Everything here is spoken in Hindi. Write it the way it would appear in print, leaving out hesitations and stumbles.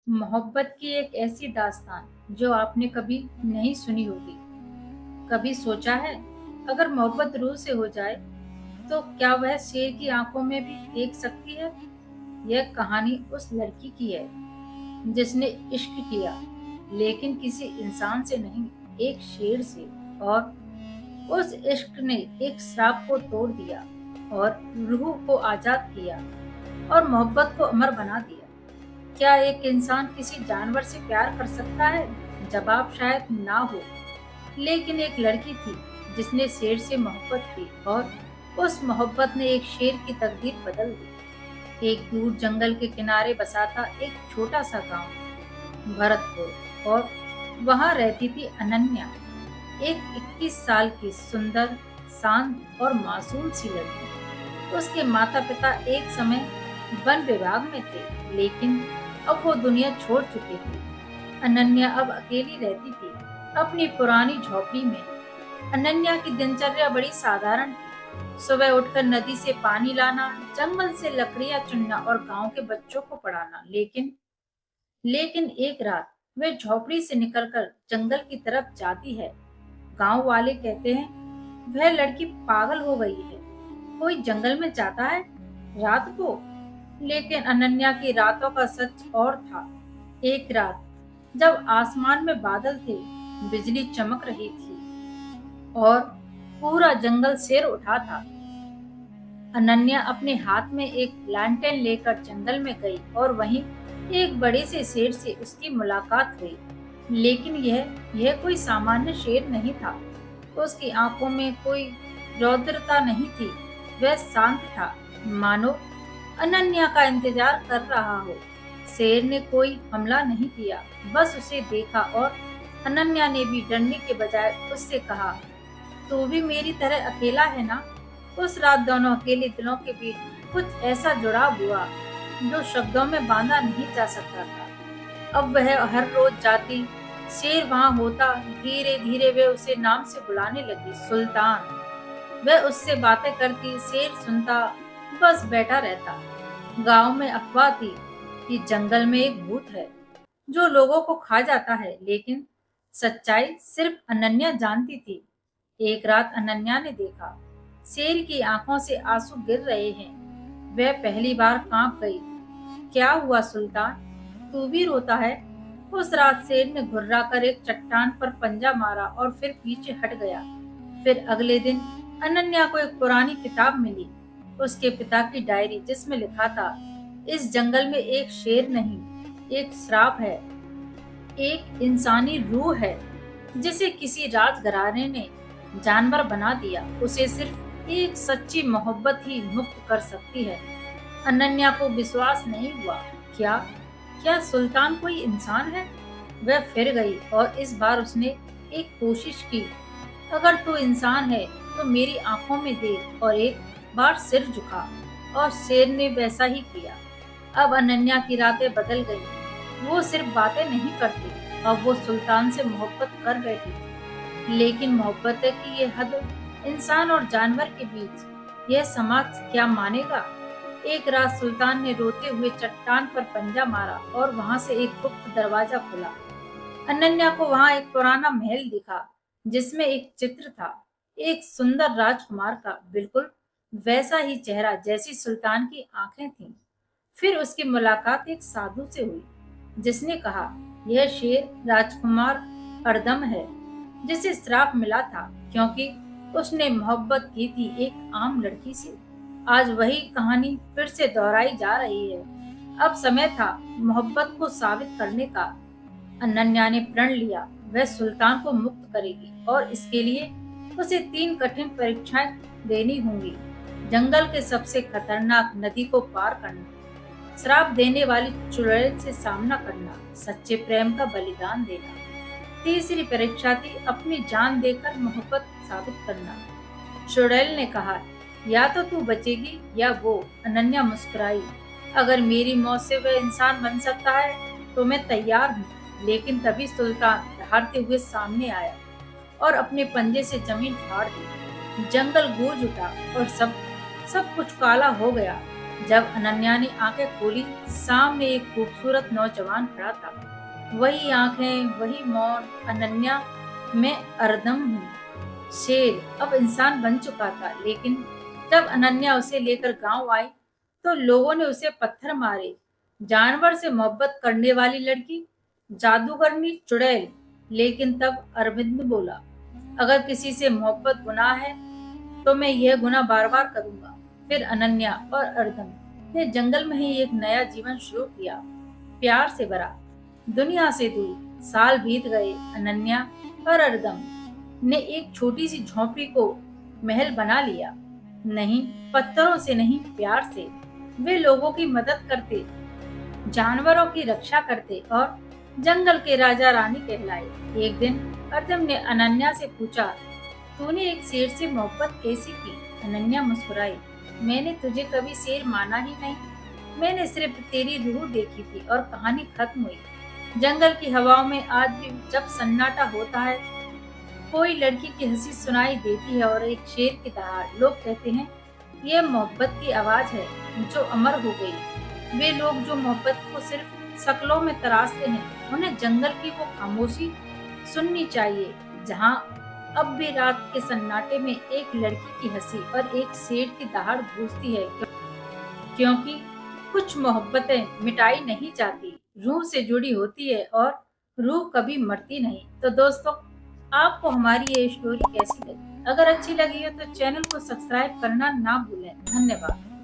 मोहब्बत की एक ऐसी दास्तान जो आपने कभी नहीं सुनी होगी। कभी सोचा है, अगर मोहब्बत रूह से हो जाए तो क्या वह शेर की आंखों में भी देख सकती है? यह कहानी उस लड़की की है जिसने इश्क किया, लेकिन किसी इंसान से नहीं, एक शेर से। और उस इश्क ने एक श्राप को तोड़ दिया और रूह को आजाद किया और मोहब्बत को अमर बना दिया। क्या एक इंसान किसी जानवर से प्यार कर सकता है? जवाब शायद ना हो, लेकिन एक लड़की थी जिसने शेर से मोहब्बत की और उस मोहब्बत ने एक शेर की तकदीर बदल दी। एक दूर जंगल के किनारे बसा था एक छोटा सा गांव, भरतपुर, और वहां रहती थी अनन्या, एक 21 साल की सुंदर, शांत और मासूम सी लड़की। उसके माता पिता एक समय वन विभाग में थे, लेकिन अब वो दुनिया छोड़ चुके थे। अनन्या अब अकेली रहती थी अपनी पुरानी झोपड़ी में। अनन्या की दिनचर्या बड़ी साधारण थी। सुबह उठकर नदी से पानी लाना, जंगल से लकड़ियां चुनना और गांव के बच्चों को पढ़ाना। लेकिन एक रात वे झोपड़ी से निकलकर जंगल की तरफ जाती है। गांव वाले कहते हैं वह लड़की पागल हो गई है, कोई जंगल में जाता है रात को। लेकिन अनन्या की रातों का सच और था। एक रात जब आसमान में बादल थे, बिजली चमक रही थी और पूरा जंगल सिर उठा था, अनन्या अपने हाथ में एक लैंटेन लेकर जंगल में गई और वहीं एक बड़े से शेर से उसकी मुलाकात हुई। लेकिन यह कोई सामान्य शेर नहीं था। उसकी आंखों में कोई रौद्रता नहीं थी। वह शांत था, मानो अनन्या का इंतजार कर रहा हो। शेर ने कोई हमला नहीं किया, बस उसे देखा और अनन्या ने भी डरने के बजाय उससे कहा, तू भी मेरी तरह अकेला है ना? उस रात दोनों अकेले दिलों के बीच कुछ ऐसा जुड़ाव हुआ जो शब्दों में बांधा नहीं जा सकता था। अब वह हर रोज जाती, शेर वहां होता, धीरे धीरे वे उसे नाम से बुलाने लगी, सुल्तान। वह उससे बातें करती, शेर सुनता, बस बैठा रहता। गांव में अफवाह थी कि जंगल में एक भूत है जो लोगों को खा जाता है, लेकिन सच्चाई सिर्फ अनन्या जानती थी। एक रात अनन्या ने देखा शेर की आंखों से आंसू गिर रहे हैं। वह पहली बार कांप गई। क्या हुआ सुल्तान, तू भी रोता है? उस रात शेर ने घुर्रा कर एक चट्टान पर पंजा मारा और फिर पीछे हट गया। फिर अगले दिन अनन्या को एक पुरानी किताब मिली, उसके पिता की डायरी, जिसमें लिखा था, इस जंगल में एक शेर नहीं, एक श्राप है, एक इंसानी रूह है जिसे किसी राजघराने ने जानवर बना दिया। उसे सिर्फ एक सच्ची मोहब्बत ही मुक्त कर सकती है। अनन्या को विश्वास नहीं हुआ। क्या क्या सुल्तान कोई इंसान है? वह फिर गई और इस बार उसने एक कोशिश की। अगर तू इंसान है तो मेरी आंखों में देख और एक बार सिर झुका। और शेर ने वैसा ही किया। अब अनन्या की रातें बदल गई। वो सिर्फ बातें नहीं करती, अब वो सुल्तान से मोहब्बत कर बैठी। लेकिन मोहब्बत की ये हद इंसान और जानवर के बीच, यह समाज क्या मानेगा? एक रात सुल्तान ने रोते हुए चट्टान पर पंजा मारा और वहां से एक गुप्त दरवाजा खुला। अनन्या को वहां एक पुराना महल दिखा जिसमें एक चित्र था, एक सुंदर राजकुमार का, बिल्कुल वैसा ही चेहरा जैसी सुल्तान की आंखें थीं। फिर उसकी मुलाकात एक साधु से हुई जिसने कहा, यह शेर राजकुमार अर्दम है जिसे श्राप मिला था क्योंकि उसने मोहब्बत की थी एक आम लड़की से। आज वही कहानी फिर से दोहराई जा रही है। अब समय था मोहब्बत को साबित करने का। अनन्या ने प्रण लिया, वह सुल्तान को मुक्त करेगी और इसके लिए उसे 3 कठिन परीक्षाएं देनी होंगी। जंगल के सबसे खतरनाक नदी को पार करना, श्राप देने वाली चुड़ैल से सामना करना, सच्चे प्रेम का बलिदान देना। तीसरी परीक्षा थी अपनी जान देकर मोहब्बत साबित करना। चुड़ैल ने कहा, या तो तू बचेगी या वो। अनन्या मुस्कुराई, अगर मेरी मौत से वह इंसान बन सकता है तो मैं तैयार हूँ। लेकिन तभी सुल्तान दहाड़ते हुए सामने आया और अपने पंजे से जमीन फाड़ दी। जंगल गूंज उठा और सब कुछ काला हो गया। जब अनन्या ने आंखें खोली, सामने एक खूबसूरत नौजवान खड़ा था। वही आंखें, वही मौन। अनन्या, मैं अरदम हूँ। शेर अब इंसान बन चुका था, लेकिन जब अनन्या उसे लेकर गांव आई, तो लोगों ने उसे पत्थर मारे। जानवर से मोहब्बत करने वाली लड़की, जादूगरनी चुड़ैल। लेकिन तब अरविंद बोला, अगर किसी से मोहब्बत गुनाह है, तो मैं यह गुनाह बार बार करूंगा। फिर अनन्या और अर्दम ने जंगल में ही एक नया जीवन शुरू किया, प्यार से भरा, दुनिया से दूर। साल बीत गए। अनन्या और अर्दम ने एक छोटी सी झोंपड़ी को महल बना लिया। नहीं, पत्थरों से नहीं, प्यार से। वे लोगों की मदद करते, जानवरों की रक्षा करते और जंगल के राजा रानी कहलाए। एक दिन अर्दम ने अनन्या से पूछा, तूने एक शेर से मोहब्बत कैसी की? अनन्या मुस्कुराई, मैंने तुझे कभी शेर माना ही नहीं। मैंने सिर्फ तेरी रूह देखी थी और कहानी खत्म हुई। जंगल की हवाओं में आज भी जब सन्नाटा होता है, कोई लड़की की हंसी सुनाई देती है और एक शेर की दहाड़। लोग कहते हैं, ये मोहब्बत की आवाज है जो अमर हो गई। वे लोग जो मोहब्बत को सिर्फ शक्लों में तराशते हैं, उन्हें जंगल की वो खामोशी सुननी चाहिए, जहाँ अब भी रात के सन्नाटे में एक लड़की की हंसी और एक शेर की दहाड़ गूंजती है। क्योंकि कुछ मोहब्बतें मिटाई नहीं जाती, रूह से जुड़ी होती है और रूह कभी मरती नहीं। तो दोस्तों, आपको हमारी ये स्टोरी कैसी लगी? अगर अच्छी लगी है तो चैनल को सब्सक्राइब करना ना भूलें। धन्यवाद।